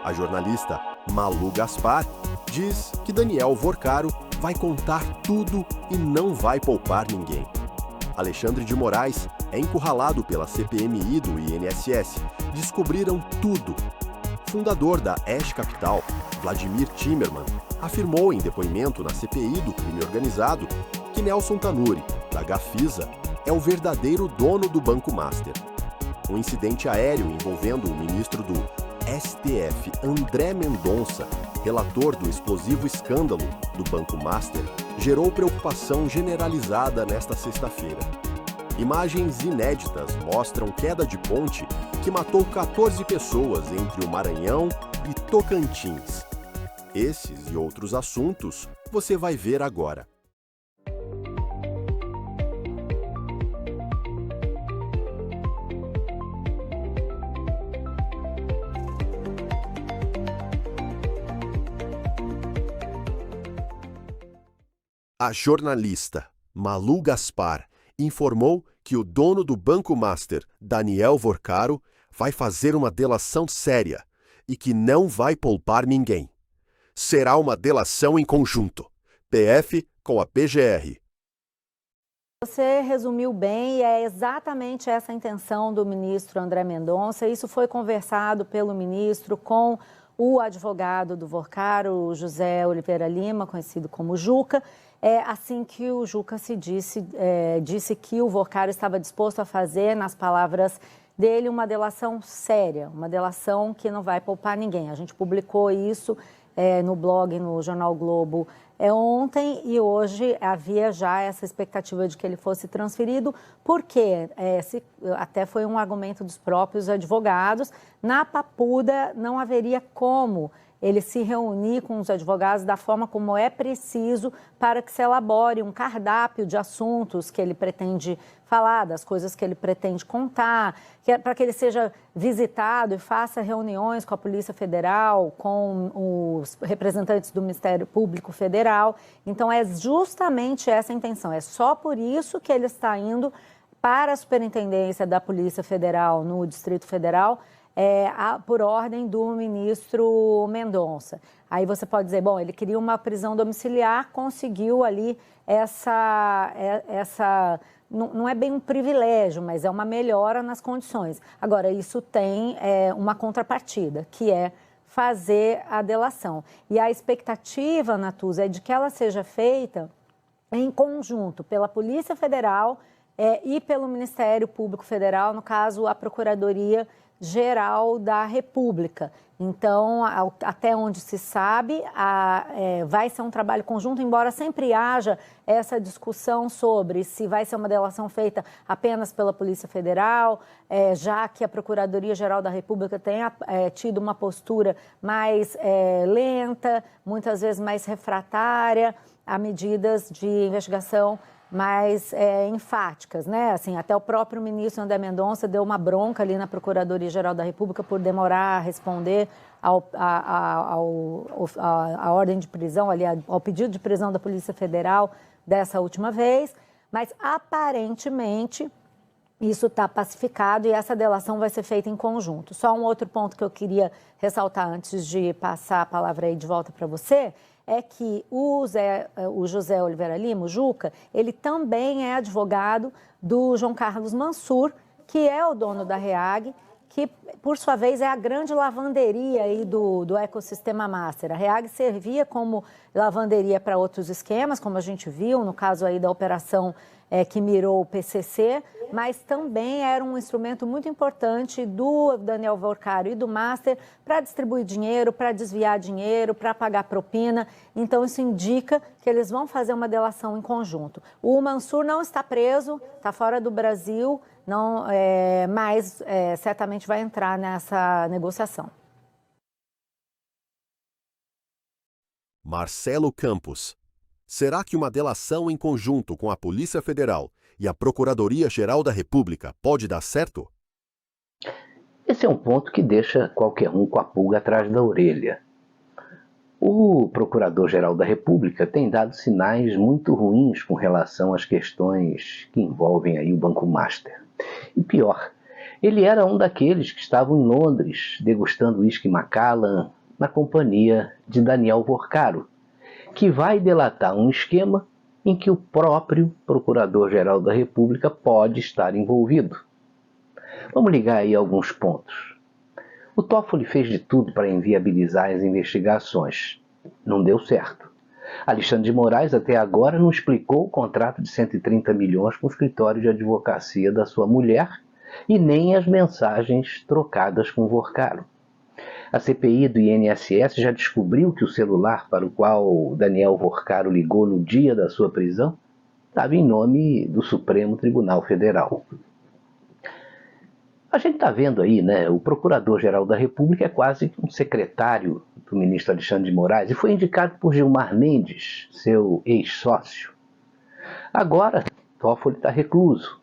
A jornalista Malu Gaspar diz que Daniel Vorcaro vai contar tudo e não vai poupar ninguém. Alexandre de Moraes é encurralado pela CPMI do INSS. Descobriram tudo. Fundador da Ash Capital, Vladimir Timmerman, afirmou em depoimento na CPI do crime organizado que Nelson Tanuri, da Gafisa, é o verdadeiro dono do Banco Master. Um incidente aéreo envolvendo o ministro do STF, André Mendonça, relator do explosivo escândalo do Banco Master, gerou preocupação generalizada nesta sexta-feira. Imagens inéditas mostram queda de ponte que matou 14 pessoas entre o Maranhão e Tocantins. Esses e outros assuntos você vai ver agora. A jornalista Malu Gaspar informou que o dono do Banco Master, Daniel Vorcaro, vai fazer uma delação séria e que não vai poupar ninguém. Será uma delação em conjunto, PF com a PGR. Você resumiu bem e é exatamente essa a intenção do ministro André Mendonça. Isso foi conversado pelo ministro com o advogado do Vorcaro, José Oliveira Lima, conhecido como Juca. Assim que o Juca disse que o Vorcaro estava disposto a fazer, nas palavras dele, uma delação séria, uma delação que não vai poupar ninguém. A gente publicou isso no blog, no Jornal Globo, ontem, e hoje havia já essa expectativa de que ele fosse transferido, porque até foi um argumento dos próprios advogados. Na Papuda não haveria como ele se reunir com os advogados da forma como é preciso para que se elabore um cardápio de assuntos que ele pretende falar, das coisas que ele pretende contar, para que ele seja visitado e faça reuniões com a Polícia Federal, com os representantes do Ministério Público Federal. Então, é justamente essa a intenção. É só por isso que ele está indo para a Superintendência da Polícia Federal no Distrito Federal, por ordem do ministro Mendonça. Aí você pode dizer, bom, ele queria uma prisão domiciliar, conseguiu ali não é bem um privilégio, mas é uma melhora nas condições. Agora, isso tem uma contrapartida, que é fazer a delação. E a expectativa, Natuza, é de que ela seja feita em conjunto pela Polícia Federal e pelo Ministério Público Federal, no caso, a Procuradoria-Geral da República. Então, até onde se sabe, vai ser um trabalho conjunto, embora sempre haja essa discussão sobre se vai ser uma delação feita apenas pela Polícia Federal, já que a Procuradoria-Geral da República tem tido uma postura mais lenta, muitas vezes mais refratária a medidas de investigação mais enfáticas, né? Assim, até o próprio ministro André Mendonça deu uma bronca ali na Procuradoria-Geral da República por demorar a responder à ordem de prisão, ali, ao pedido de prisão da Polícia Federal dessa última vez, mas aparentemente isso está pacificado e essa delação vai ser feita em conjunto. Só um outro ponto que eu queria ressaltar antes de passar a palavra aí de volta para você, é que o José Oliveira Lima, o Juca, ele também é advogado do João Carlos Mansur, que é o dono da REAG, que, por sua vez, é a grande lavanderia aí do ecossistema Master. A REAG servia como lavanderia para outros esquemas, como a gente viu, no caso aí da operação que mirou o PCC, mas também era um instrumento muito importante do Daniel Vorcaro e do Master para distribuir dinheiro, para desviar dinheiro, para pagar propina. Então, isso indica que eles vão fazer uma delação em conjunto. O Mansur não está preso, está fora do Brasil, mas certamente vai entrar nessa negociação. Marcelo Campos. Será que uma delação em conjunto com a Polícia Federal e a Procuradoria-Geral da República pode dar certo? Esse é um ponto que deixa qualquer um com a pulga atrás da orelha. O Procurador-Geral da República tem dado sinais muito ruins com relação às questões que envolvem aí o Banco Master. E pior, Ele era um daqueles que estavam em Londres, degustando uísque Macallan, na companhia de Daniel Vorcaro, que vai delatar um esquema em que o próprio Procurador-Geral da República pode estar envolvido. Vamos ligar aí alguns pontos. O Toffoli fez de tudo para inviabilizar as investigações. Não deu certo. Alexandre de Moraes até agora não explicou o contrato de 130 milhões com o escritório de advocacia da sua mulher e nem as mensagens trocadas com Vorcaro. A CPI do INSS já descobriu que o celular para o qual Daniel Vorcaro ligou no dia da sua prisão estava em nome do Supremo Tribunal Federal. A gente está vendo aí, né? O Procurador-Geral da República é quase um secretário do ministro Alexandre de Moraes e foi indicado por Gilmar Mendes, seu ex-sócio. Agora, Toffoli está recluso,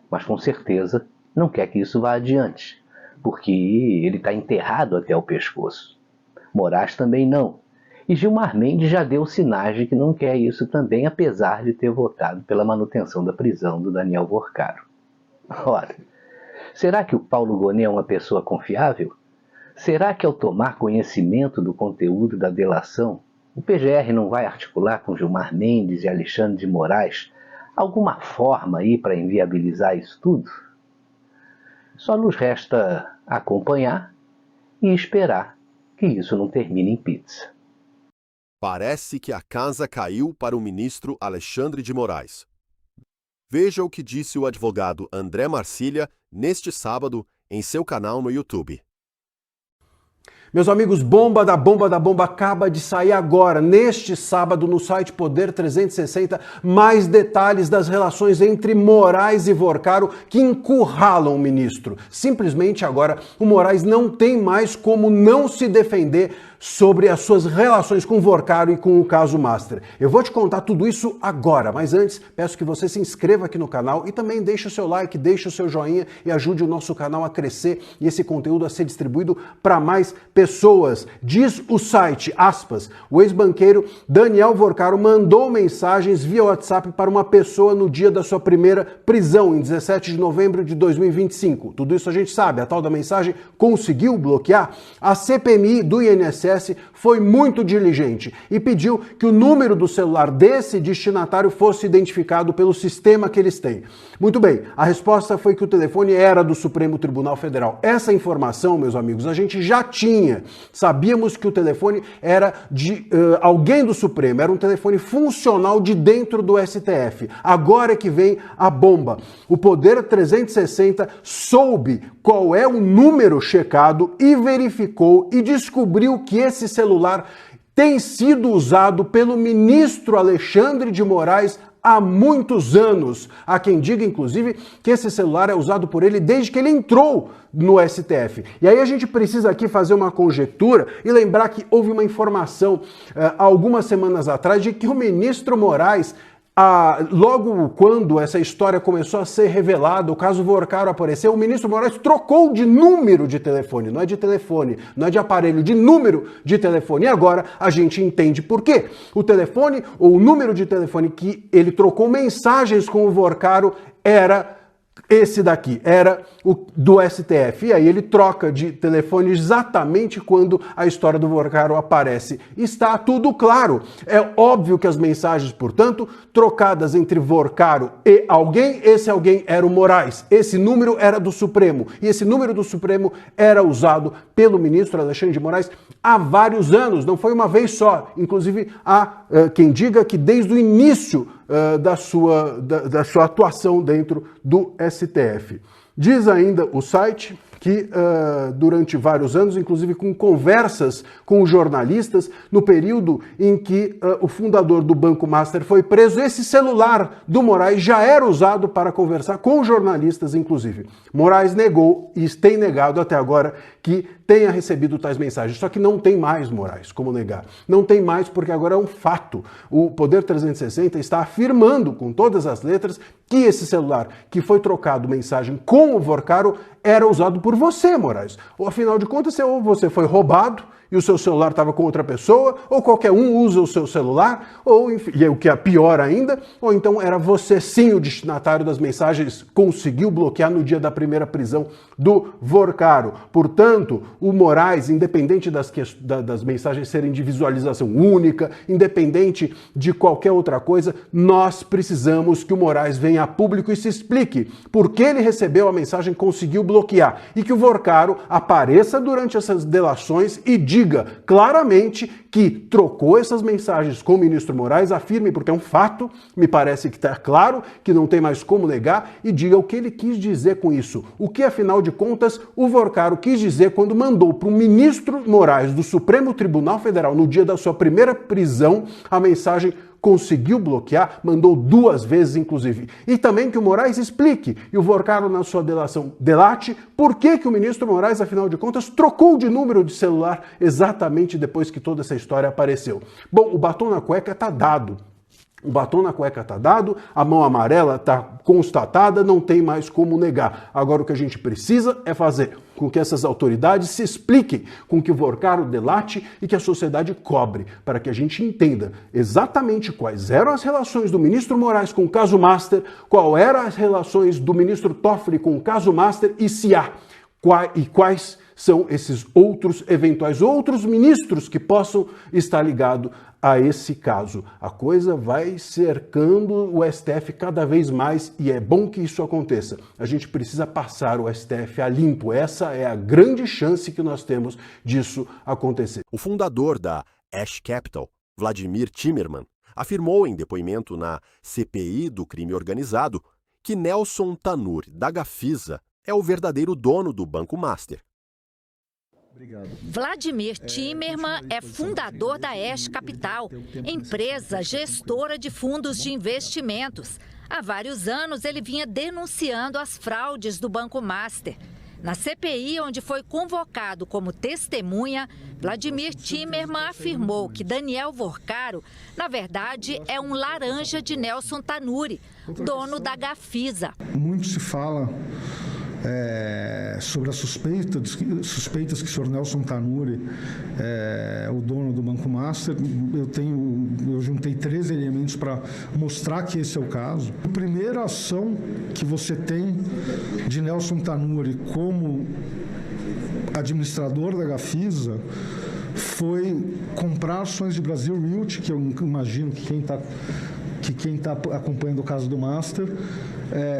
mas com certeza não quer que isso vá adiante, porque ele está enterrado até o pescoço. Moraes também não. E Gilmar Mendes já deu sinais de que não quer isso também, apesar de ter votado pela manutenção da prisão do Daniel Vorcaro. Ora, será que o Paulo Gonet é uma pessoa confiável? Será que ao tomar conhecimento do conteúdo da delação, o PGR não vai articular com Gilmar Mendes e Alexandre de Moraes alguma forma aí para inviabilizar isso tudo? Só nos resta acompanhar e esperar que isso não termine em pizza. Parece que a casa caiu para o ministro Alexandre de Moraes. Veja o que disse o advogado André Marcília neste sábado em seu canal no YouTube. Meus amigos, Bomba da Bomba acaba de sair agora, neste sábado, no site Poder 360, mais detalhes das relações entre Moraes e Vorcaro que encurralam o ministro. Simplesmente agora o Moraes não tem mais como não se defender sobre as suas relações com Vorcaro e com o caso Master. Eu vou te contar tudo isso agora, mas antes peço que você se inscreva aqui no canal e também deixe o seu like, deixe o seu joinha e ajude o nosso canal a crescer e esse conteúdo a ser distribuído para mais pessoas. Diz o site, aspas, o ex-banqueiro Daniel Vorcaro mandou mensagens via WhatsApp para uma pessoa no dia da sua primeira prisão, em 17 de novembro de 2025. Tudo isso a gente sabe, a tal da mensagem conseguiu bloquear. A CPMI do INSS foi muito diligente e pediu que o número do celular desse destinatário fosse identificado pelo sistema que eles têm. Muito bem, a resposta foi que o telefone era do Supremo Tribunal Federal. Essa informação, meus amigos, a gente já tinha. Sabíamos que o telefone era de alguém do Supremo, era um telefone funcional de dentro do STF. Agora é que vem a bomba. O Poder 360 soube qual é o número checado e verificou e descobriu que esse celular tem sido usado pelo ministro Alexandre de Moraes há muitos anos. Há quem diga, inclusive, que esse celular é usado por ele desde que ele entrou no STF. E aí a gente precisa aqui fazer uma conjectura e lembrar que houve uma informação há algumas semanas atrás de que o ministro Moraes, logo quando essa história começou a ser revelada, o caso Vorcaro apareceu, o ministro Moraes trocou de número de telefone, não é de telefone, não é de aparelho, de número de telefone. E agora a gente entende por quê. O telefone, ou o número de telefone que ele trocou mensagens com o Vorcaro era esse daqui, era o do STF. E aí ele troca de telefone exatamente quando a história do Vorcaro aparece. Está tudo claro. É óbvio que as mensagens, portanto, trocadas entre Vorcaro e alguém, esse alguém era o Moraes. Esse número era do Supremo. E esse número do Supremo era usado pelo ministro Alexandre de Moraes há vários anos. Não foi uma vez só. Inclusive, há quem diga que desde o início da sua atuação dentro do STF. Diz ainda o site que durante vários anos, inclusive com conversas com jornalistas, no período em que o fundador do Banco Master foi preso, esse celular do Moraes já era usado para conversar com jornalistas, inclusive. Moraes negou e tem negado até agora que tenha recebido tais mensagens. Só que não tem mais, Moraes, como negar. Não tem mais porque agora é um fato. O Poder 360 está afirmando com todas as letras que esse celular que foi trocado mensagem com o Vorcaro era usado por você, Moraes. Ou afinal de contas, ou você foi roubado e o seu celular estava com outra pessoa, ou qualquer um usa o seu celular, ou enfim, e o que é pior ainda, ou então era você sim o destinatário das mensagens, conseguiu bloquear no dia da primeira prisão do Vorcaro. Portanto, o Moraes, independente das mensagens serem de visualização única, independente de qualquer outra coisa, nós precisamos que o Moraes venha a público e se explique por que ele recebeu a mensagem e conseguiu bloquear, e que o Vorcaro apareça durante essas delações e diga claramente que trocou essas mensagens com o ministro Moraes, afirme, porque é um fato, me parece que está claro, que não tem mais como negar, e diga o que ele quis dizer com isso. O que, afinal de contas, o Vorcaro quis dizer quando mandou para o ministro Moraes do Supremo Tribunal Federal, no dia da sua primeira prisão, a mensagem conseguiu bloquear, mandou 2 vezes, inclusive. E também que o Moraes explique, e o Vorcaro, na sua delação, delate, por que o ministro Moraes, afinal de contas, trocou de número de celular exatamente depois que toda essa história apareceu. Bom, o batom na cueca está dado. O batom na cueca está dado, a mão amarela está constatada, não tem mais como negar. Agora o que a gente precisa é fazer com que essas autoridades se expliquem, com que o Vorcaro delate e que a sociedade cobre, para que a gente entenda exatamente quais eram as relações do ministro Moraes com o caso Master, qual eram as relações do ministro Toffoli com o caso Master e se há quais são esses eventuais outros ministros que possam estar ligados a esse caso. A coisa vai cercando o STF cada vez mais e é bom que isso aconteça. A gente precisa passar o STF a limpo. Essa é a grande chance que nós temos disso acontecer. O fundador da Ash Capital, Vladimir Timerman, afirmou em depoimento na CPI do crime organizado que Nelson Tanure, da Gafisa, é o verdadeiro dono do Banco Master. Obrigado. Vladimir Timerman é fundador da Ash Capital, empresa gestora de fundos de investimentos. Há vários anos ele vinha denunciando as fraudes do Banco Master. Na CPI, onde foi convocado como testemunha, Vladimir Timerman afirmou que Daniel Vorcaro, na verdade, é um laranja de Nelson Tanure, dono da Gafisa. Muito se fala sobre as suspeitas que o senhor Nelson Tanure é o dono do Banco Master. Eu juntei 13 elementos para mostrar que esse é o caso. A primeira ação que você tem de Nelson Tanure como administrador da Gafisa foi comprar ações de Brasil Realty, que eu imagino que quem está acompanhando o caso do Master,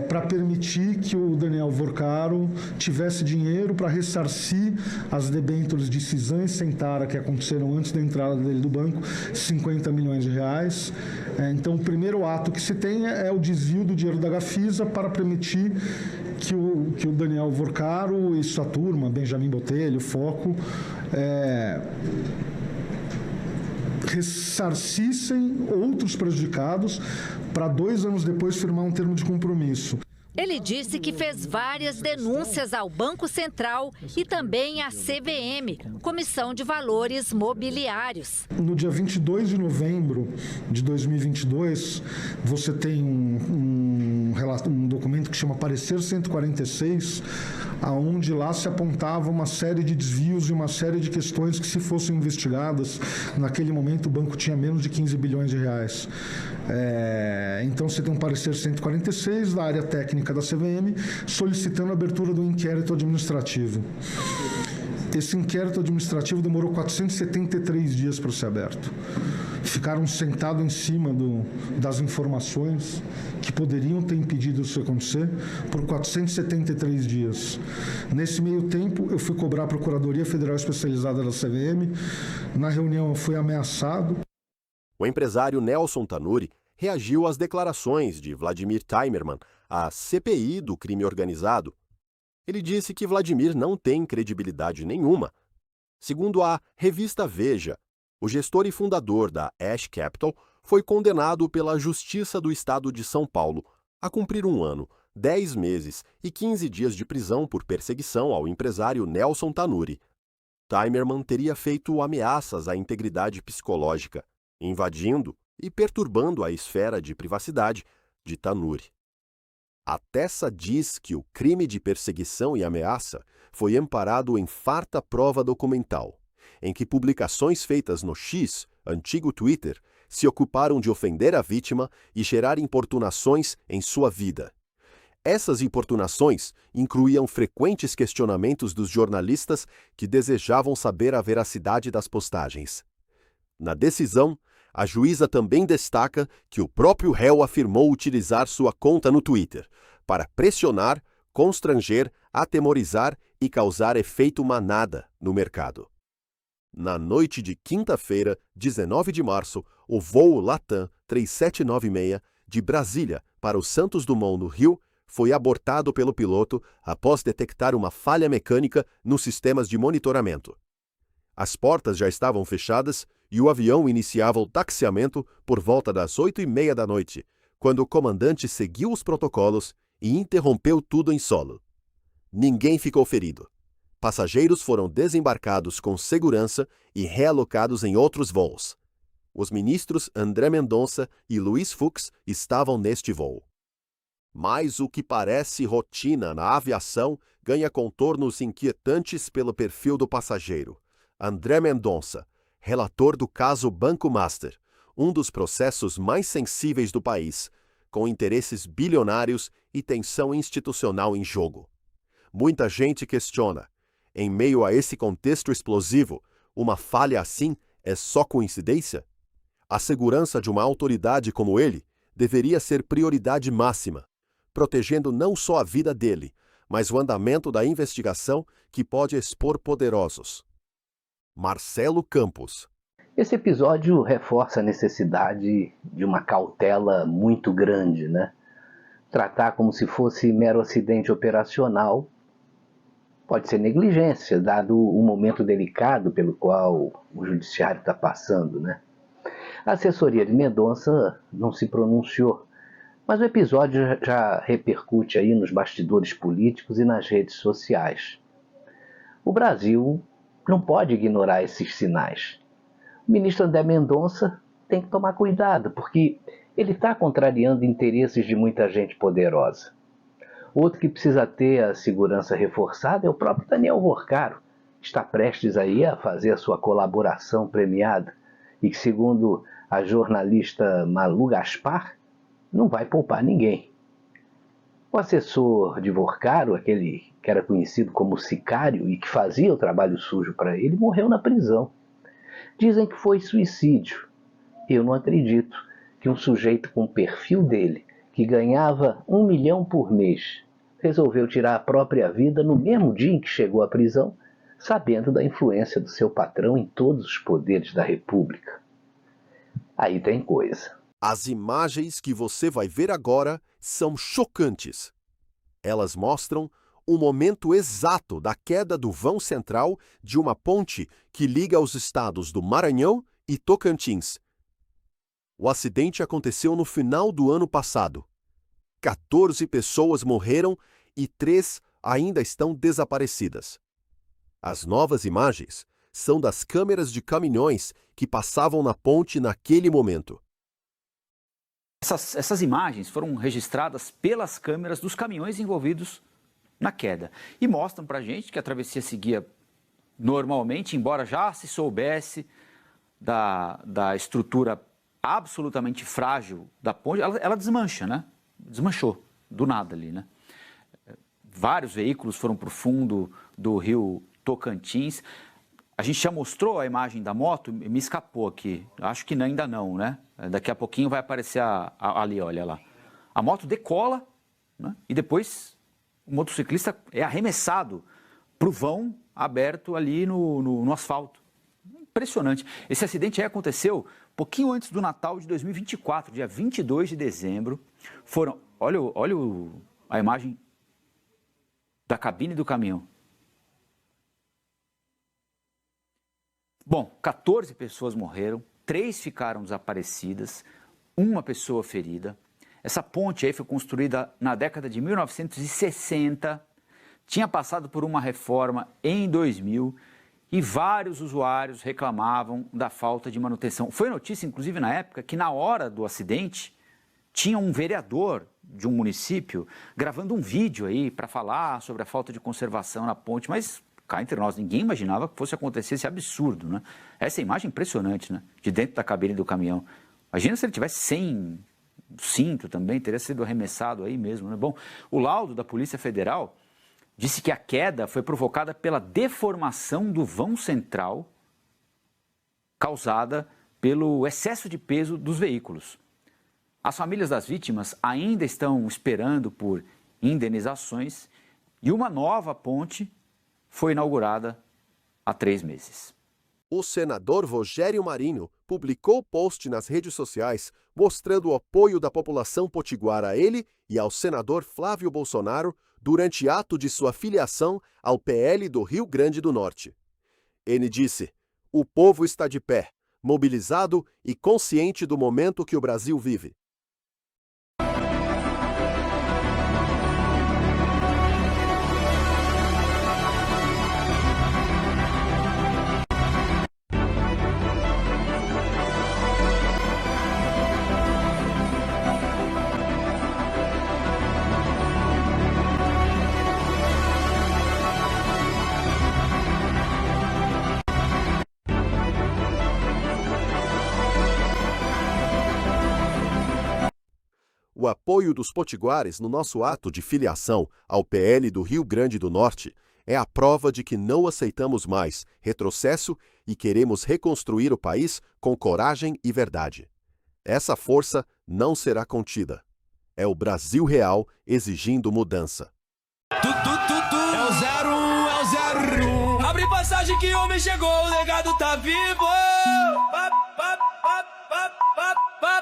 para permitir que o Daniel Vorcaro tivesse dinheiro para ressarcir as debêntures de Cisan e Sentara que aconteceram antes da entrada dele do banco, 50 milhões de reais. Então, o primeiro ato que se tem é o desvio do dinheiro da Gafisa para permitir que o Daniel Vorcaro e sua turma, Benjamin Botelho, Foco, ressarcissem outros prejudicados para 2 anos depois firmar um termo de compromisso. Ele disse que fez várias denúncias ao Banco Central e também à CVM, Comissão de Valores Mobiliários. No dia 22 de novembro de 2022, você tem um documento que chama Parecer 146, aonde lá se apontava uma série de desvios e uma série de questões que, se fossem investigadas, naquele momento o banco tinha menos de 15 bilhões de reais. Então você tem um parecer 146 da área técnica da CVM solicitando a abertura do inquérito administrativo. Esse inquérito administrativo demorou 473 dias para ser aberto. Ficaram sentados em cima das informações que poderiam ter impedido isso acontecer por 473 dias. Nesse meio tempo, eu fui cobrar a Procuradoria Federal Especializada da CVM. Na reunião, eu fui ameaçado. O empresário Nelson Tanure reagiu às declarações de Vladimir Timerman à CPI do crime organizado. Ele disse que Vladimir não tem credibilidade nenhuma. Segundo a revista Veja, o gestor e fundador da Ash Capital foi condenado pela Justiça do Estado de São Paulo a cumprir 1 ano, 10 meses e 15 dias de prisão por perseguição ao empresário Nelson Tanure. Timerman teria feito ameaças à integridade psicológica, invadindo e perturbando a esfera de privacidade de Tanure. A Tessa diz que o crime de perseguição e ameaça foi amparado em farta prova documental em que publicações feitas no X, antigo Twitter, se ocuparam de ofender a vítima e gerar importunações em sua vida. Essas importunações incluíam frequentes questionamentos dos jornalistas que desejavam saber a veracidade das postagens. Na decisão, a juíza também destaca que o próprio réu afirmou utilizar sua conta no Twitter para pressionar, constranger, atemorizar e causar efeito manada no mercado. Na noite de quinta-feira, 19 de março, o voo Latam 3796 de Brasília para o Santos Dumont, no Rio, foi abortado pelo piloto após detectar uma falha mecânica nos sistemas de monitoramento. As portas já estavam fechadas e o avião iniciava o taxiamento por volta das 8h30 da noite, quando o comandante seguiu os protocolos e interrompeu tudo em solo. Ninguém ficou ferido. Passageiros foram desembarcados com segurança e realocados em outros voos. Os ministros André Mendonça e Luiz Fux estavam neste voo. Mas o que parece rotina na aviação ganha contornos inquietantes pelo perfil do passageiro. André Mendonça, relator do caso Banco Master, um dos processos mais sensíveis do país, com interesses bilionários e tensão institucional em jogo. Muita gente questiona: em meio a esse contexto explosivo, uma falha assim é só coincidência? A segurança de uma autoridade como ele deveria ser prioridade máxima, protegendo não só a vida dele, mas o andamento da investigação que pode expor poderosos. Marcelo Campos. Esse episódio reforça a necessidade de uma cautela muito grande, né? Tratar como se fosse mero acidente operacional pode ser negligência, dado o momento delicado pelo qual o judiciário está passando, né? A assessoria de Mendonça não se pronunciou, mas o episódio já repercute aí nos bastidores políticos e nas redes sociais. O Brasil não pode ignorar esses sinais. O ministro André Mendonça tem que tomar cuidado, porque ele está contrariando interesses de muita gente poderosa. Outro que precisa ter a segurança reforçada é o próprio Daniel Vorcaro, que está prestes aí a fazer a sua colaboração premiada e que, segundo a jornalista Malu Gaspar, não vai poupar ninguém. O assessor de Vorcaro, aquele que era conhecido como sicário e que fazia o trabalho sujo para ele, morreu na prisão. Dizem que foi suicídio. Eu não acredito que um sujeito com o perfil dele, que ganhava 1 milhão por mês, resolveu tirar a própria vida no mesmo dia em que chegou à prisão, sabendo da influência do seu patrão em todos os poderes da República. Aí tem coisa. As imagens que você vai ver agora são chocantes. Elas mostram o momento exato da queda do vão central de uma ponte que liga os estados do Maranhão e Tocantins. O acidente aconteceu no final do ano passado. 14 pessoas morreram e 3 ainda estão desaparecidas. As novas imagens são das câmeras de caminhões que passavam na ponte naquele momento. Essas imagens foram registradas pelas câmeras dos caminhões envolvidos na queda e mostram para a gente que a travessia seguia normalmente, embora já se soubesse da estrutura absolutamente frágil da ponte, ela desmancha, né? Desmanchou do nada ali, né? Vários veículos foram para o fundo do rio Tocantins. A gente já mostrou a imagem da moto, me escapou aqui, acho que ainda não, né? Daqui a pouquinho vai aparecer ali, olha lá. A moto decola, né? E depois o motociclista é arremessado para o vão aberto ali no asfalto. Impressionante. Esse acidente aí aconteceu pouquinho antes do Natal de 2024, dia 22 de dezembro. Olha a imagem da cabine do caminhão. Bom, 14 pessoas morreram, 3 ficaram desaparecidas, 1 pessoa ferida. Essa ponte aí foi construída na década de 1960, tinha passado por uma reforma em 2000 e vários usuários reclamavam da falta de manutenção. Foi notícia, inclusive, na época, que na hora do acidente tinha um vereador de um município gravando um vídeo aí para falar sobre a falta de conservação na ponte, mas cá entre nós, ninguém imaginava que fosse acontecer esse absurdo, né? Essa imagem impressionante, né? De dentro da cabine do caminhão. Imagina se ele tivesse sem cinto também, teria sido arremessado aí mesmo, né? Bom, o laudo da Polícia Federal disse que a queda foi provocada pela deformação do vão central causada pelo excesso de peso dos veículos. As famílias das vítimas ainda estão esperando por indenizações e uma nova ponte foi inaugurada há 3 meses. O senador Rogério Marinho publicou post nas redes sociais mostrando o apoio da população potiguara a ele e ao senador Flávio Bolsonaro durante ato de sua filiação ao PL do Rio Grande do Norte. Ele disse: "O povo está de pé, mobilizado e consciente do momento que o Brasil vive." O apoio dos potiguares no nosso ato de filiação ao PL do Rio Grande do Norte é a prova de que não aceitamos mais retrocesso e queremos reconstruir o país com coragem e verdade. Essa força não será contida. É o Brasil real exigindo mudança. É o 01, abre passagem que o homem chegou, o legado tá vivo.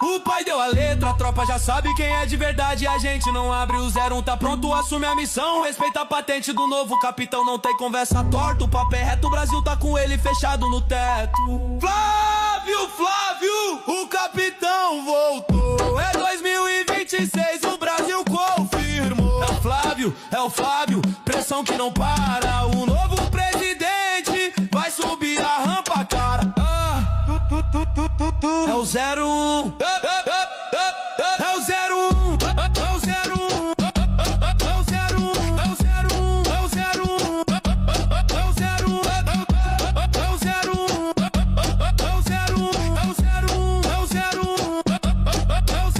O pai deu a letra, a tropa já sabe quem é de verdade. A gente não abre o 01, tá pronto, assume a missão. Respeita a patente do novo capitão, não tem conversa torta. O papo é reto, o Brasil tá com ele fechado no teto. Flávio, o capitão voltou. É 2026, o Brasil confirmou. É o Flávio, pressão que não para. O novo presidente vai subir a rampa, cara. É o 01. É o 01.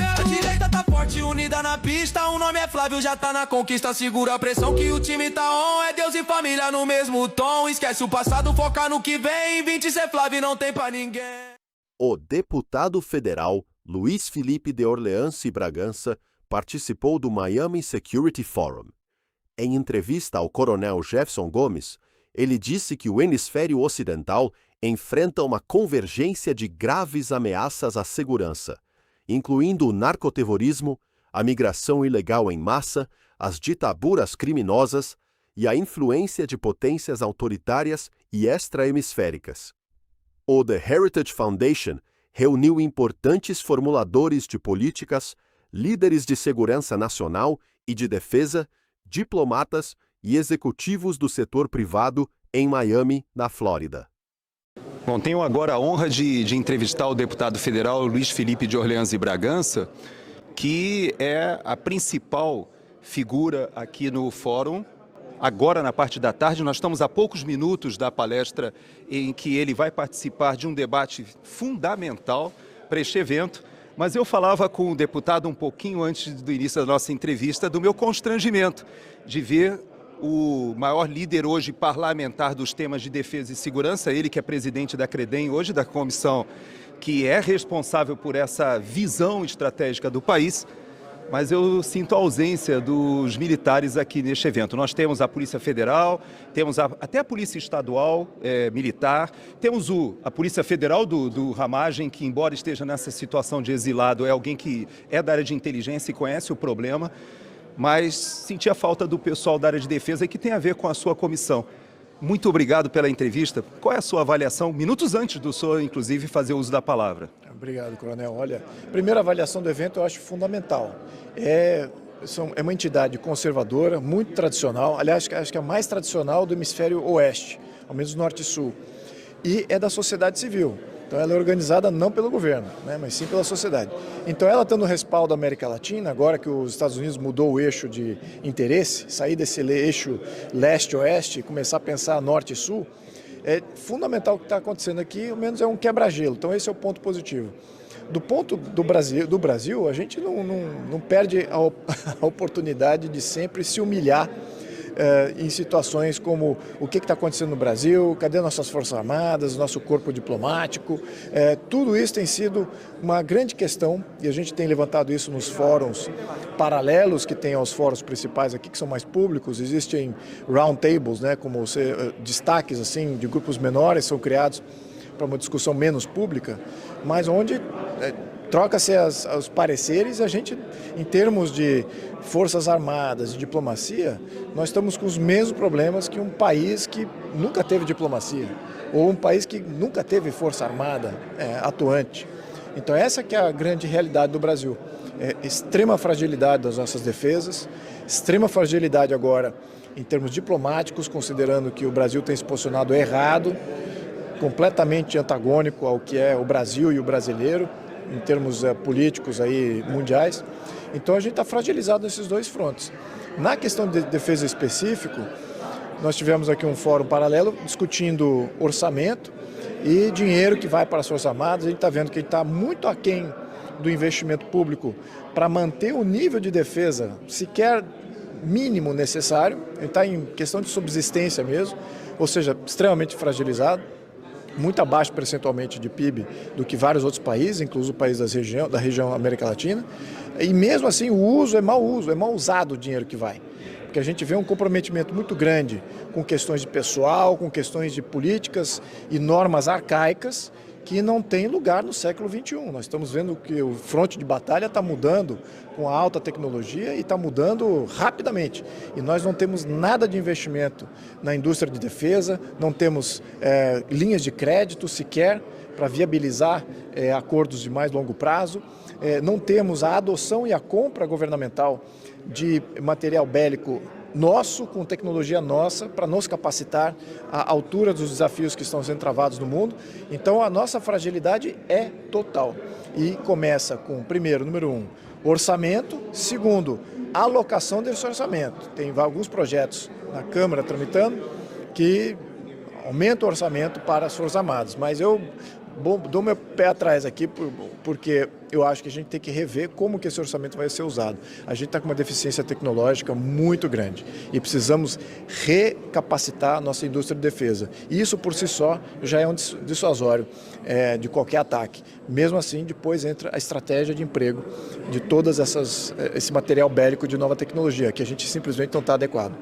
A direita tá forte, unida na pista. O nome é Flávio, já tá na conquista. Segura a pressão que o time tá on. É Deus e família no mesmo tom. Esquece o passado, foca no que vem. 20 ser Flávio, não tem pra ninguém. O deputado federal Luiz Felipe de Orleans e Bragança participou do Miami Security Forum. Em entrevista ao coronel Jefferson Gomes, ele disse que o hemisfério ocidental enfrenta uma convergência de graves ameaças à segurança, incluindo o narcoterrorismo, a migração ilegal em massa, as ditaduras criminosas e a influência de potências autoritárias e extra-hemisféricas. O The Heritage Foundation reuniu importantes formuladores de políticas, líderes de segurança nacional e de defesa, diplomatas e executivos do setor privado em Miami, na Flórida. Bom, tenho agora a honra de entrevistar o deputado federal Luiz Felipe de Orleans e Bragança, que é a principal figura aqui no fórum. Agora, na parte da tarde, nós estamos a poucos minutos da palestra em que ele vai participar de um debate fundamental para este evento. Mas eu falava com o deputado um pouquinho antes do início da nossa entrevista do meu constrangimento de ver o maior líder hoje parlamentar dos temas de defesa e segurança, ele que é presidente da CREDEM hoje, da comissão que é responsável por essa visão estratégica do país, mas eu sinto a ausência dos militares aqui neste evento. Nós temos a Polícia Federal, temos até a Polícia Estadual Militar, temos a Polícia Federal do Ramagem, que embora esteja nessa situação de exilado, é alguém que é da área de inteligência e conhece o problema, mas senti a falta do pessoal da área de defesa e que tem a ver com a sua comissão. Muito obrigado pela entrevista. Qual é a sua avaliação, minutos antes do senhor, inclusive, fazer uso da palavra? Obrigado, coronel. Olha, a primeira avaliação do evento eu acho fundamental. É uma entidade conservadora, muito tradicional, aliás, acho que é a mais tradicional do hemisfério oeste, ao menos norte e sul, e é da sociedade civil. Então ela é organizada não pelo governo, né, mas sim pela sociedade. Então ela tendo respaldo da América Latina, agora que os Estados Unidos mudou o eixo de interesse, sair desse eixo leste-oeste e começar a pensar norte e sul, é fundamental o que está acontecendo aqui, ao menos é um quebra-gelo. Então esse é o ponto positivo. Do ponto do Brasil, a gente não perde a oportunidade de sempre se humilhar em situações como o que está acontecendo no Brasil, cadê nossas Forças Armadas, nosso corpo diplomático. Tudo isso tem sido uma grande questão e a gente tem levantado isso nos fóruns paralelos que tem aos fóruns principais aqui, que são mais públicos. Existem round tables, né, como destaques assim, de grupos menores são criados para uma discussão menos pública, mas onde troca-se os pareceres. A gente, em termos de forças armadas, de diplomacia, nós estamos com os mesmos problemas que um país que nunca teve diplomacia, ou um país que nunca teve força armada atuante. Então essa que é a grande realidade do Brasil. Extrema fragilidade das nossas defesas, extrema fragilidade agora em termos diplomáticos, considerando que o Brasil tem se posicionado errado, completamente antagônico ao que é o Brasil e o brasileiro, em termos políticos aí, mundiais. Então a gente está fragilizado nesses dois frontes. Na questão de defesa específico, nós tivemos aqui um fórum paralelo discutindo orçamento e dinheiro que vai para as Forças Armadas. A gente está vendo que a gente está muito aquém do investimento público para manter o nível de defesa sequer mínimo necessário. A gente está em questão de subsistência mesmo, ou seja, extremamente fragilizado, muito abaixo percentualmente de PIB do que vários outros países, inclusive países da região América Latina. E mesmo assim o uso é mal usado o dinheiro que vai. Porque a gente vê um comprometimento muito grande com questões de pessoal, com questões de políticas e normas arcaicas que não tem lugar no século XXI. Nós estamos vendo que o fronte de batalha está mudando com a alta tecnologia e está mudando rapidamente. E nós não temos nada de investimento na indústria de defesa, não temos linhas de crédito sequer para viabilizar acordos de mais longo prazo, não temos a adoção e a compra governamental de material bélico nosso, com tecnologia nossa, para nos capacitar à altura dos desafios que estão sendo travados no mundo. Então a nossa fragilidade é total. E começa com, primeiro, número 1, orçamento. Segundo, alocação desse orçamento. Tem alguns projetos na Câmara tramitando que aumentam o orçamento para as Forças Armadas. Mas eu dou meu pé atrás aqui porque eu acho que a gente tem que rever como que esse orçamento vai ser usado. A gente está com uma deficiência tecnológica muito grande e precisamos recapacitar a nossa indústria de defesa. E isso por si só já é um dissuasório de qualquer ataque. Mesmo assim, depois entra a estratégia de emprego de todas esse material bélico de nova tecnologia, que a gente simplesmente não está adequado.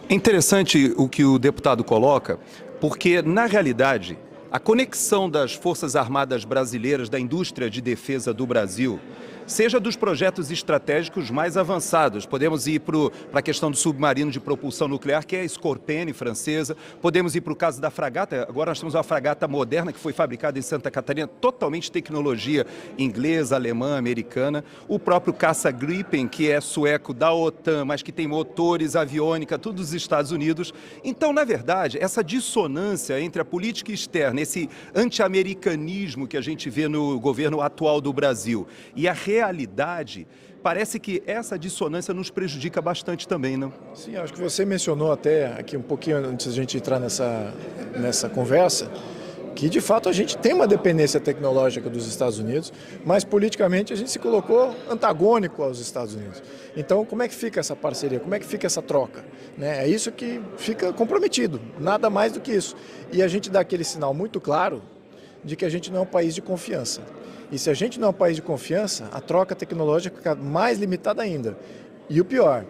É interessante o que o deputado coloca, porque na realidade a conexão das Forças Armadas brasileiras, da indústria de defesa do Brasil, seja dos projetos estratégicos mais avançados. Podemos ir para a questão do submarino de propulsão nuclear, que é a Scorpene francesa. Podemos ir para o caso da fragata. Agora nós temos uma fragata moderna que foi fabricada em Santa Catarina, totalmente tecnologia inglesa, alemã, americana. O próprio caça Gripen, que é sueco da OTAN, mas que tem motores, aviônica, tudo dos Estados Unidos. Então, na verdade, essa dissonância entre a política externa, esse anti-americanismo que a gente vê no governo atual do Brasil e a realidade, parece que essa dissonância nos prejudica bastante também, não? Sim, acho que você mencionou até aqui um pouquinho antes da gente entrar nessa conversa, que de fato a gente tem uma dependência tecnológica dos Estados Unidos, mas politicamente a gente se colocou antagônico aos Estados Unidos. Então, como é que fica essa parceria? Como é que fica essa troca? É isso que fica comprometido, nada mais do que isso. E a gente dá aquele sinal muito claro de que a gente não é um país de confiança. E se a gente não é um país de confiança, a troca tecnológica fica mais limitada ainda. E o pior,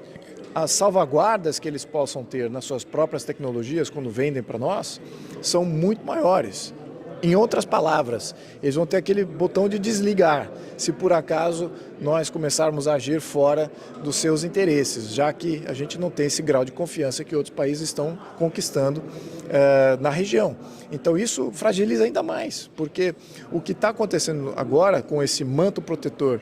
as salvaguardas que eles possam ter nas suas próprias tecnologias, quando vendem para nós, são muito maiores. Em outras palavras, eles vão ter aquele botão de desligar, se por acaso nós começarmos a agir fora dos seus interesses, já que a gente não tem esse grau de confiança que outros países estão conquistando na região. Então isso fragiliza ainda mais, porque o que está acontecendo agora com esse manto protetor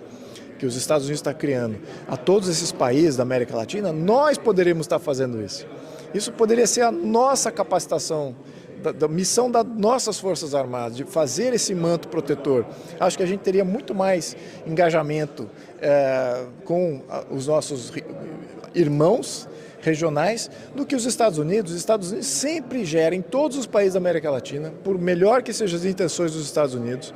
que os Estados Unidos estão criando a todos esses países da América Latina, nós poderíamos estar fazendo isso. Isso poderia ser a nossa capacitação da missão das nossas Forças Armadas, de fazer esse manto protetor, acho que a gente teria muito mais engajamento com os nossos irmãos regionais do que os Estados Unidos. Os Estados Unidos sempre geram, em todos os países da América Latina, por melhor que sejam as intenções dos Estados Unidos,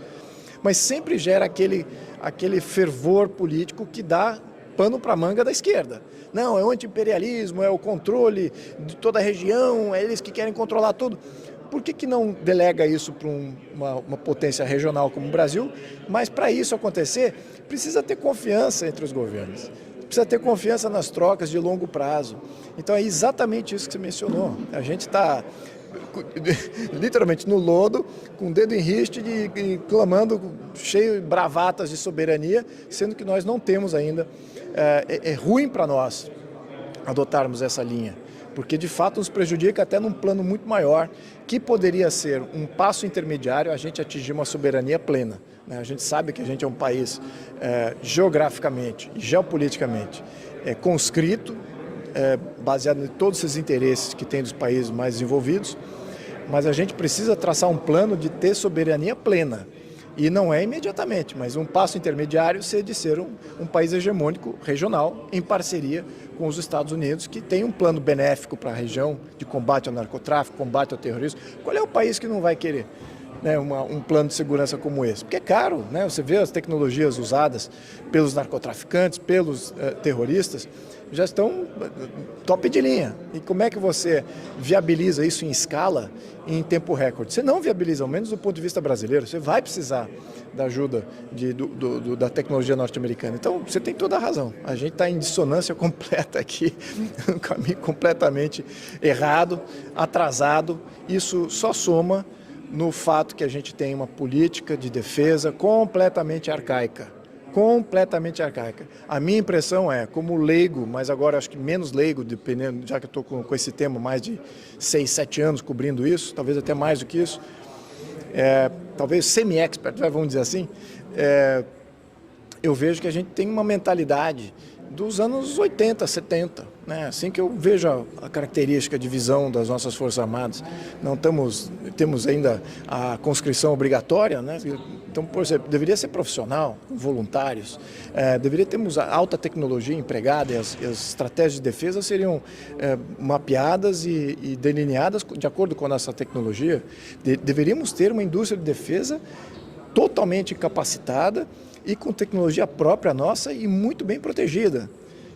mas sempre gera aquele fervor político que dá pano para a manga da esquerda. Não, é o anti-imperialismo, é o controle de toda a região, é eles que querem controlar tudo. Por que não delega isso para uma potência regional como o Brasil? Mas para isso acontecer, precisa ter confiança entre os governos. Precisa ter confiança nas trocas de longo prazo. Então é exatamente isso que você mencionou. A gente está literalmente no lodo, com o dedo em riste e clamando, cheio de bravatas de soberania, sendo que nós não temos ainda. É ruim para nós adotarmos essa linha, porque de fato nos prejudica até num plano muito maior, que poderia ser um passo intermediário a gente atingir uma soberania plena. A gente sabe que a gente é um país geograficamente e geopoliticamente conscrito, baseado em todos esses interesses que tem dos países mais desenvolvidos, mas a gente precisa traçar um plano de ter soberania plena. E não é imediatamente, mas um passo intermediário seria de ser um país hegemônico regional em parceria com os Estados Unidos, que tem um plano benéfico para a região de combate ao narcotráfico, combate ao terrorismo. Qual é o país que não vai querer um plano de segurança como esse? Porque é caro, né? Você vê as tecnologias usadas pelos narcotraficantes, pelos terroristas, já estão top de linha. E como é que você viabiliza isso em escala, em tempo recorde? Você não viabiliza, ao menos do ponto de vista brasileiro. Você vai precisar da ajuda da tecnologia norte-americana. Então, você tem toda a razão. A gente está em dissonância completa aqui, um caminho completamente errado, atrasado. Isso só soma no fato que a gente tem uma política de defesa completamente arcaica. Completamente arcaica. A minha impressão é, como leigo, mas agora acho que menos leigo, dependendo, já que eu estou com esse tema mais de 6, 7 anos cobrindo isso, talvez até mais do que isso, talvez semi-expert, vamos dizer assim, eu vejo que a gente tem uma mentalidade dos anos 80, 70, né? Assim que eu vejo a característica de visão das nossas Forças Armadas. Não temos ainda a conscrição obrigatória, né? Então, por exemplo, deveria ser profissional, voluntários, deveria termos a alta tecnologia empregada e as estratégias de defesa seriam mapeadas e delineadas de acordo com a nossa tecnologia. Deveríamos ter uma indústria de defesa totalmente capacitada e com tecnologia própria nossa e muito bem protegida,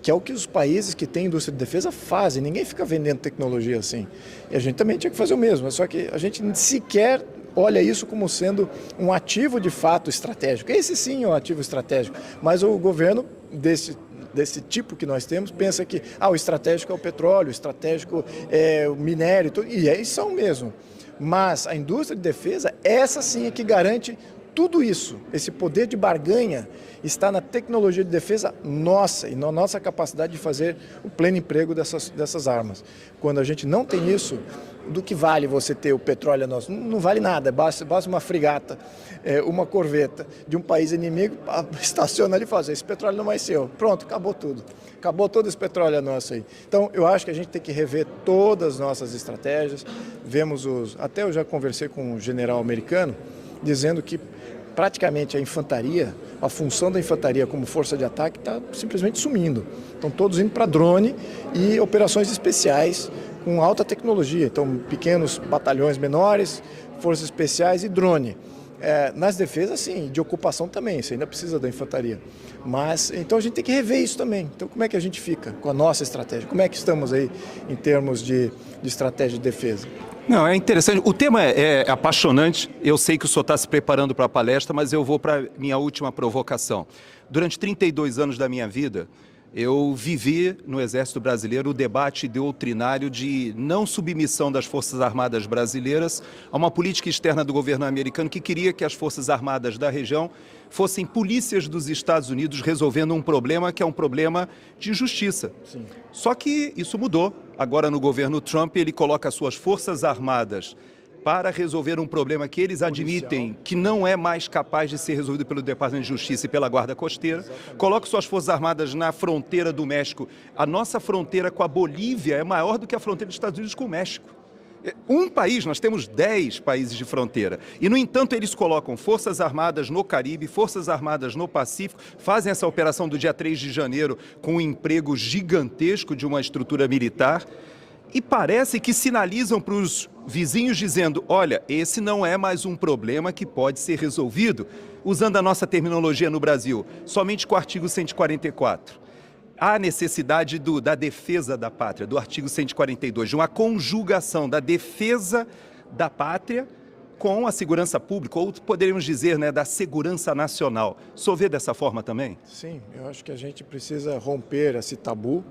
que é o que os países que têm indústria de defesa fazem. Ninguém fica vendendo tecnologia assim. E a gente também tinha que fazer o mesmo, só que a gente sequer olha isso como sendo um ativo de fato estratégico. Esse sim é um ativo estratégico, mas o governo desse tipo que nós temos pensa que o estratégico é o petróleo, o estratégico é o minério, e são mesmo. Mas a indústria de defesa, essa sim é que garante tudo isso. Esse poder de barganha está na tecnologia de defesa nossa e na nossa capacidade de fazer o pleno emprego dessas armas. Quando a gente não tem isso, do que vale você ter o petróleo nosso? Não vale nada, basta uma frigata, uma corveta de um país inimigo, estaciona ali e faz, esse petróleo não é seu. Pronto, acabou tudo. Acabou todo esse petróleo nosso aí. Então, eu acho que a gente tem que rever todas as nossas estratégias. Até eu já conversei com um general americano, dizendo que praticamente a infantaria, a função da infantaria como força de ataque está simplesmente sumindo. Estão todos indo para drone e operações especiais com alta tecnologia. Então, pequenos batalhões menores, forças especiais e drone. Nas defesas, sim, de ocupação também, você ainda precisa da infantaria. Mas, então a gente tem que rever isso também. Então, como é que a gente fica com a nossa estratégia? Como é que estamos aí em termos de estratégia de defesa? Não, é interessante. O tema é apaixonante. Eu sei que o senhor está se preparando para a palestra, mas eu vou para a minha última provocação. Durante 32 anos da minha vida, eu vivi no Exército Brasileiro o debate doutrinário de não submissão das Forças Armadas brasileiras a uma política externa do governo americano que queria que as Forças Armadas da região fossem polícias dos Estados Unidos resolvendo um problema que é um problema de justiça. Sim. Só que isso mudou. Agora, no governo Trump, ele coloca as suas Forças Armadas para resolver um problema que eles admitem que não é mais capaz de ser resolvido pelo Departamento de Justiça e pela Guarda Costeira. Exatamente. Coloca suas Forças Armadas na fronteira do México. A nossa fronteira com a Bolívia é maior do que a fronteira dos Estados Unidos com o México. Um país, nós temos 10 países de fronteira. E, no entanto, eles colocam Forças Armadas no Caribe, Forças Armadas no Pacífico, fazem essa operação do dia 3 de janeiro com um emprego gigantesco de uma estrutura militar. E parece que sinalizam para os vizinhos dizendo, olha, esse não é mais um problema que pode ser resolvido, usando a nossa terminologia no Brasil, somente com o artigo 144. Há necessidade da defesa da pátria, do artigo 142, de uma conjugação da defesa da pátria com a segurança pública, ou poderíamos dizer, né, da segurança nacional. O senhor vê dessa forma também? Sim, eu acho que a gente precisa romper esse tabu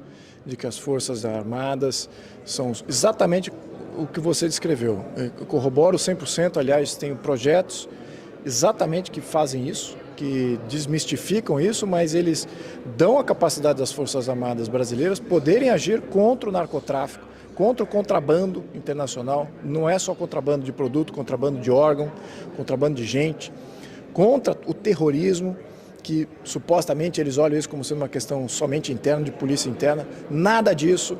de que as Forças Armadas são exatamente o que você descreveu. Eu corroboro 100%, aliás, tenho projetos exatamente que fazem isso, que desmistificam isso, mas eles dão a capacidade das Forças Armadas brasileiras poderem agir contra o narcotráfico, contra o contrabando internacional. Não é só contrabando de produto, contrabando de órgão, contrabando de gente, contra o terrorismo, que supostamente eles olham isso como sendo uma questão somente interna, de polícia interna. Nada disso.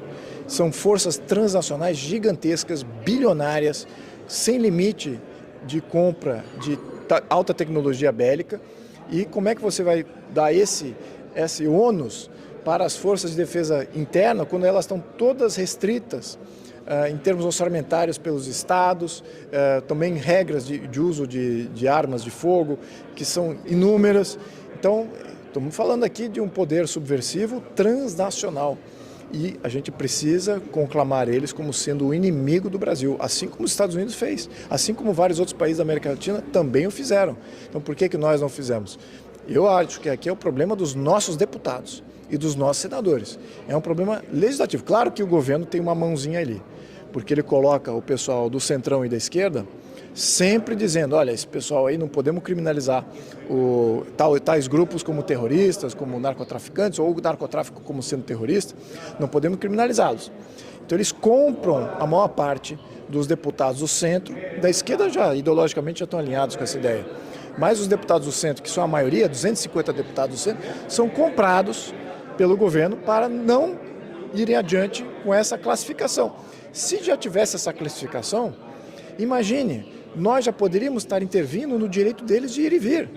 São forças transnacionais gigantescas, bilionárias, sem limite de compra de alta tecnologia bélica. E como é que você vai dar esse ônus para as forças de defesa interna quando elas estão todas restritas em termos orçamentários pelos estados, também regras de uso de armas de fogo, que são inúmeras. Então, estamos falando aqui de um poder subversivo transnacional. E a gente precisa conclamar eles como sendo o inimigo do Brasil, assim como os Estados Unidos fez, assim como vários outros países da América Latina também o fizeram. Então, por que nós não fizemos? Eu acho que aqui é o problema dos nossos deputados e dos nossos senadores. É um problema legislativo. Claro que o governo tem uma mãozinha ali, porque ele coloca o pessoal do centrão e da esquerda sempre dizendo, olha, esse pessoal aí não podemos criminalizar tais grupos como terroristas, como narcotraficantes, ou o narcotráfico como sendo terrorista, não podemos criminalizá-los. Então eles compram a maior parte dos deputados do centro, da esquerda já, ideologicamente, já estão alinhados com essa ideia. Mas os deputados do centro, que são a maioria, 250 deputados do centro, são comprados pelo governo para não irem adiante com essa classificação. Se já tivesse essa classificação, imagine, nós já poderíamos estar intervindo no direito deles de ir e vir,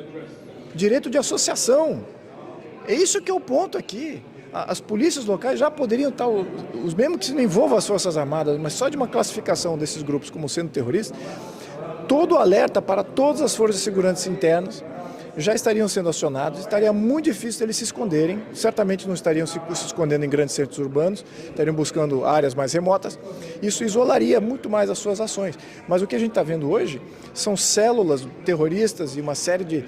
direito de associação. É isso que é o ponto aqui. As polícias locais já poderiam estar, os mesmos que se não envolvam as Forças Armadas, mas só de uma classificação desses grupos como sendo terroristas, todo alerta para todas as forças de segurança internas já estariam sendo acionados, estaria muito difícil eles se esconderem, certamente não estariam se escondendo em grandes centros urbanos, estariam buscando áreas mais remotas, isso isolaria muito mais as suas ações. Mas o que a gente está vendo hoje são células terroristas e uma série de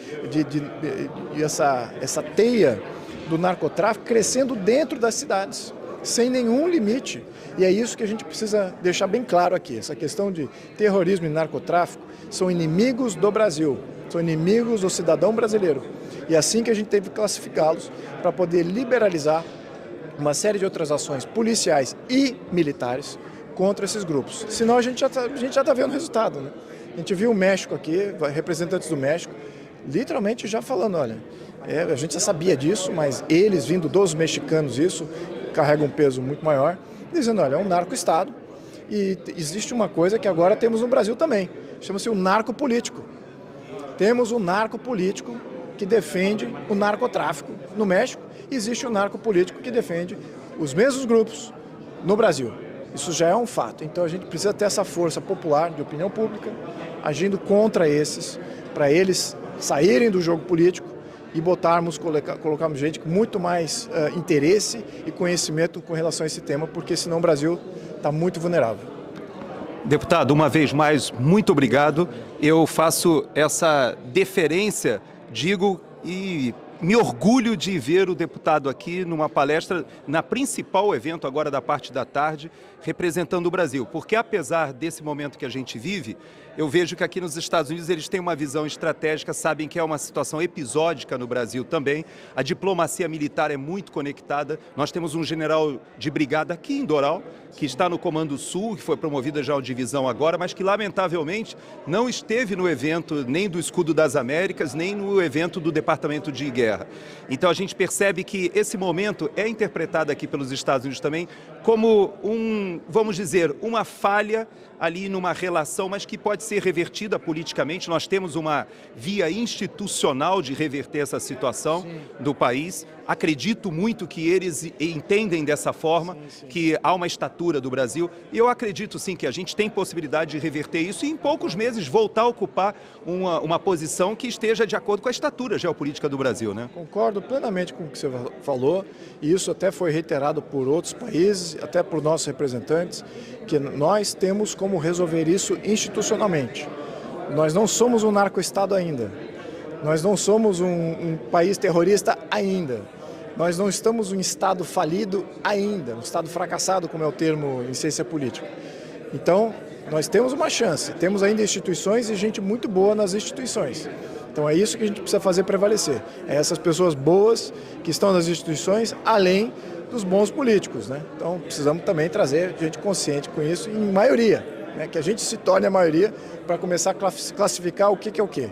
essa teia do narcotráfico crescendo dentro das cidades, sem nenhum limite. E é isso que a gente precisa deixar bem claro aqui, essa questão de terrorismo e narcotráfico são inimigos do Brasil, são inimigos do cidadão brasileiro. E é assim que a gente teve que classificá-los para poder liberalizar uma série de outras ações policiais e militares contra esses grupos. Senão a gente já está vendo o resultado, né? A gente viu o México aqui, representantes do México, literalmente já falando, olha, a gente já sabia disso, mas eles, vindo dos mexicanos, isso carrega um peso muito maior, dizendo, olha, é um narco-estado e existe uma coisa que agora temos no Brasil também, chama-se o narco-político. Temos um narco-político que defende o narcotráfico no México, e existe um narco-político que defende os mesmos grupos no Brasil. Isso já é um fato. Então a gente precisa ter essa força popular de opinião pública agindo contra esses, para eles saírem do jogo político e colocarmos gente com muito mais interesse e conhecimento com relação a esse tema, porque senão o Brasil está muito vulnerável. Deputado, uma vez mais, muito obrigado. Eu faço essa deferência, digo, e me orgulho de ver o deputado aqui numa palestra, na principal evento agora da parte da tarde, representando o Brasil. Porque apesar desse momento que a gente vive, eu vejo que aqui nos Estados Unidos eles têm uma visão estratégica, sabem que é uma situação episódica no Brasil também. A diplomacia militar é muito conectada. Nós temos um general de brigada aqui em Doral, que está no Comando Sul, que foi promovida já à divisão agora, mas que lamentavelmente não esteve no evento nem do Escudo das Américas, nem no evento do Departamento de Guerra. guerra. Então a gente percebe que esse momento é interpretado aqui pelos Estados Unidos também como vamos dizer, uma falha ali numa relação, mas que pode ser revertida politicamente. Nós temos uma via institucional de reverter essa situação do país. Acredito muito que eles entendem dessa forma, que há uma estatura do Brasil. E eu acredito sim que a gente tem possibilidade de reverter isso e em poucos meses voltar a ocupar uma posição que esteja de acordo com a estatura geopolítica do Brasil, né? Concordo plenamente com o que você falou, e isso até foi reiterado por outros países, até por nossos representantes, que nós temos como resolver isso institucionalmente. Nós não somos um narco-estado ainda, nós não somos um país terrorista ainda, nós não estamos um estado falido ainda, um estado fracassado, como é o termo em ciência política. Então, nós temos uma chance, temos ainda instituições e gente muito boa nas instituições. Então é isso que a gente precisa fazer prevalecer. É essas pessoas boas que estão nas instituições, além dos bons políticos, né? Então precisamos também trazer gente consciente com isso, em maioria, né? Que a gente se torne a maioria para começar a classificar o que é o quê.